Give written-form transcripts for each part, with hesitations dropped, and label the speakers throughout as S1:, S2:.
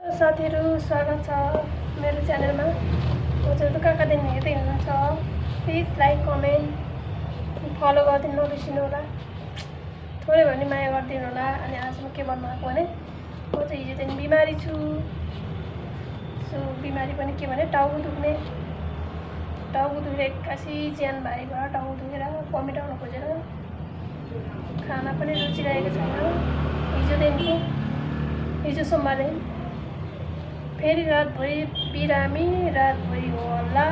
S1: साथीहरू स्वागत छ मेरो च्यानलमा। हजुरहरू कहाँ दिन हेर्दै हुनुहुन्छ प्लिज लाइक कमेन्ट फलो गरिदिनु नबिर्सिनु होला, थोरै भए पनि माया गरिदिनु होला। अनि आज म के भन्नु आएको भने म चाहिँ हिजोदेखि बिमारी छु। सो बिमारी पनि के भने टाउको दुख्ने एक्कासी ज्यान भारी भयो। टाउको दुखेर भमिट आउन खोजेर खाना पनि रुचिरहेको छैन। हिजो सोमबारदेखि फेरि रातभरि बिरामी, रातभरि हो हल्ला।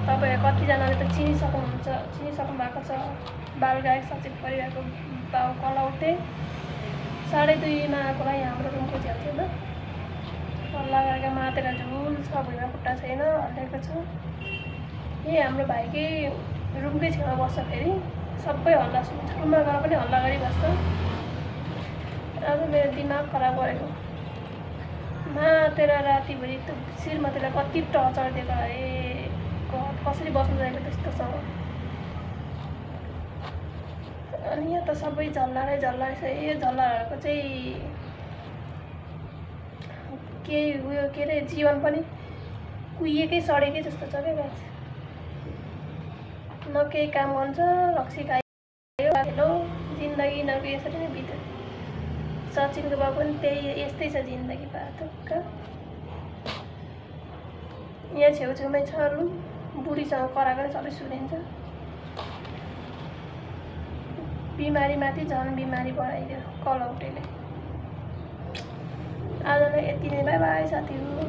S1: तपाईँ कतिजनाले त चिनिसक्नु भएको छ। बालगायक सचेत परिवारको बाउ कलाउटे 2:30मा आएकोलाई हाम्रो रुमको छेउछाउमा हल्ला गरेर मातेर झुल छ, भुइँमा खुट्टा छैन, हल्लेको छ। यही हाम्रो भाइकै रुमकै छेउमा बस्छ। फेरि सबै हल्ला सुन्छ, रुममा गएर पनि हल्ला गरिबस्छ। आज मेरो दिमाग खराब गरेको मातेर रातिभरि त शिरमा त्यसलाई कति टर्चर दिएको। कसरी बस्नु जाएको त्यस्तोसँग। अनि यहाँ त सबै झल्ला छ। यो झल्लाहरूको चाहिँ के अरे जीवन पनि कुहिएकै सडेकै जस्तो छ क्या गाइस। न केही काम गर्छ, रक्सी खायो, हेलो जिन्दगी न के यसरी नै बित्यो। सचिनको बाबु पनि यस्तै छ जिन्दगी पाटुक्क। यहाँ छेउछेउमै छ रुम, बुढीसँग कराएको नि सबै सुनिन्छ। बिमारीमाथि झन् बिमारी बढाइदियो कलौटेले। आजलाई यति नै, बाई बाई साथीहरू।